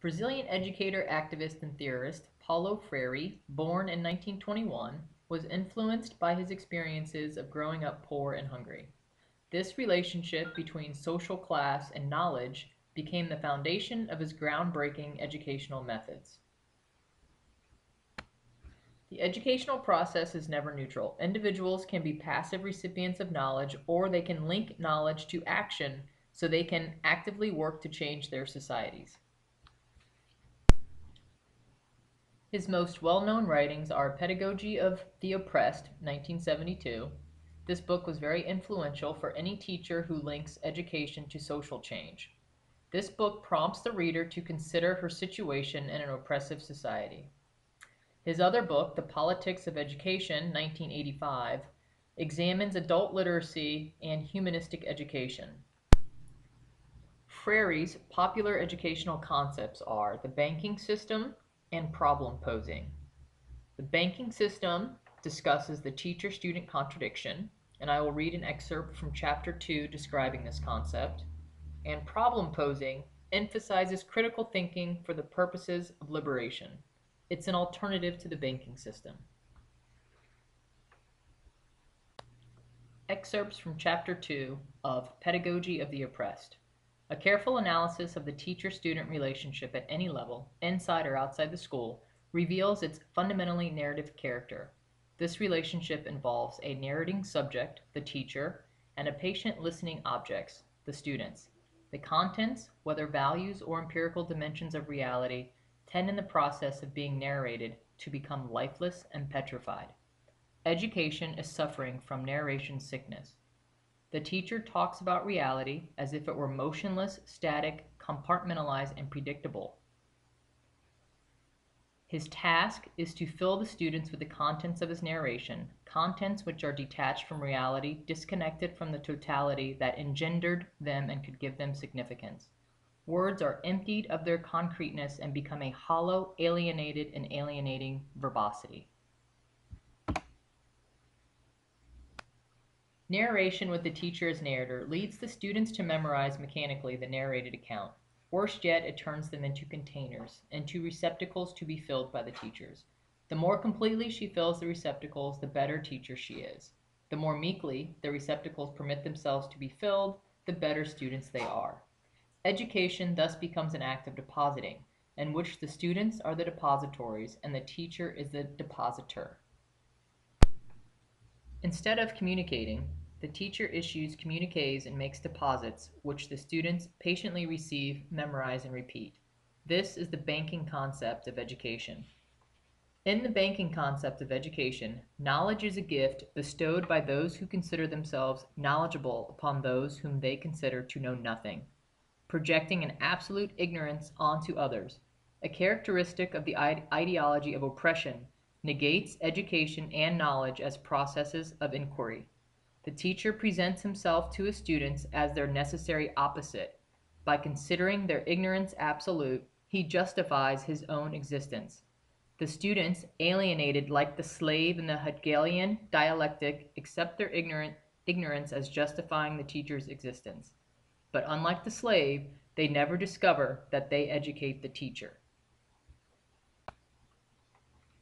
Brazilian educator, activist, and theorist Paulo Freire, born in 1921, was influenced by his experiences of growing up poor and hungry. This relationship between social class and knowledge became the foundation of his groundbreaking educational methods. The educational process is never neutral. Individuals can be passive recipients of knowledge, or they can link knowledge to action so they can actively work to change their societies. His most well-known writings are Pedagogy of the Oppressed, 1972. This book was very influential for any teacher who links education to social change. This book prompts the reader to consider her situation in an oppressive society. His other book, The Politics of Education, 1985, examines adult literacy and humanistic education. Freire's popular educational concepts are the banking system and problem posing. The banking system discusses the teacher-student contradiction, and I will read an excerpt from Chapter 2 describing this concept. And problem posing emphasizes critical thinking for the purposes of liberation. It's an alternative to the banking system. Excerpts from Chapter 2 of Pedagogy of the Oppressed. A careful analysis of the teacher-student relationship at any level, inside or outside the school, reveals its fundamentally narrative character. This relationship involves a narrating subject, the teacher, and a patient listening objects, the students. The contents, whether values or empirical dimensions of reality, tend in the process of being narrated to become lifeless and petrified. Education is suffering from narration sickness. The teacher talks about reality as if it were motionless, static, compartmentalized, and predictable. His task is to fill the students with the contents of his narration, contents which are detached from reality, disconnected from the totality that engendered them and could give them significance. Words are emptied of their concreteness and become a hollow, alienated, and alienating verbosity. Narration with the teacher as narrator leads the students to memorize mechanically the narrated account. Worse yet, it turns them into containers, into receptacles to be filled by the teachers. The more completely she fills the receptacles, the better teacher she is. The more meekly the receptacles permit themselves to be filled, the better students they are. Education thus becomes an act of depositing, in which the students are the depositories and the teacher is the depositor. Instead of communicating, the teacher issues communiques and makes deposits, which the students patiently receive, memorize, and repeat. This is the banking concept of education. In the banking concept of education, knowledge is a gift bestowed by those who consider themselves knowledgeable upon those whom they consider to know nothing, projecting an absolute ignorance onto others. A characteristic of the ideology of oppression negates education and knowledge as processes of inquiry. The teacher presents himself to his students as their necessary opposite. By considering their ignorance absolute, he justifies his own existence. The students, alienated like the slave in the Hegelian dialectic, accept their ignorance as justifying the teacher's existence. But unlike the slave, they never discover that they educate the teacher.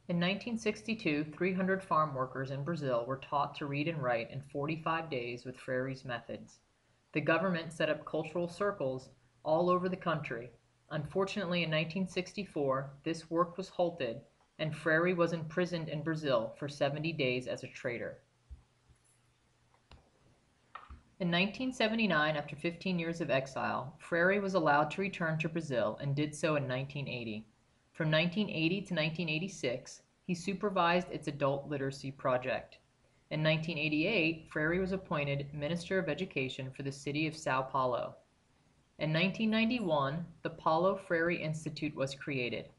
In 1962, 300 farm workers in Brazil were taught to read and write in 45 days with Freire's methods. The government set up cultural circles all over the country. Unfortunately, in 1964, this work was halted, and Freire was imprisoned in Brazil for 70 days as a traitor. In 1979, after 15 years of exile, Freire was allowed to return to Brazil and did so in 1980. From 1980 to 1986, he supervised its adult literacy project. In 1988, Freire was appointed Minister of Education for the city of São Paulo. In 1991, the Paulo Freire Institute was created,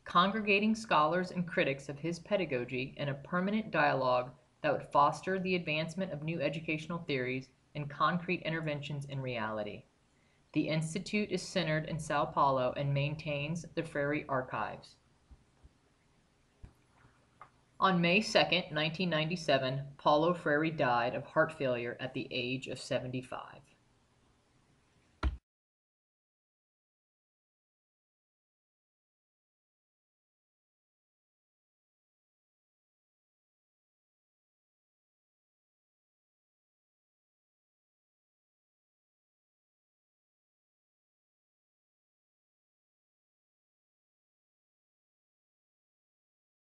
congregating scholars and critics of his pedagogy in a permanent dialogue that would foster the advancement of new educational theories and concrete interventions in reality. The institute is centered in São Paulo and maintains the Freire archives. On May 2, 1997, Paulo Freire died of heart failure at the age of 75.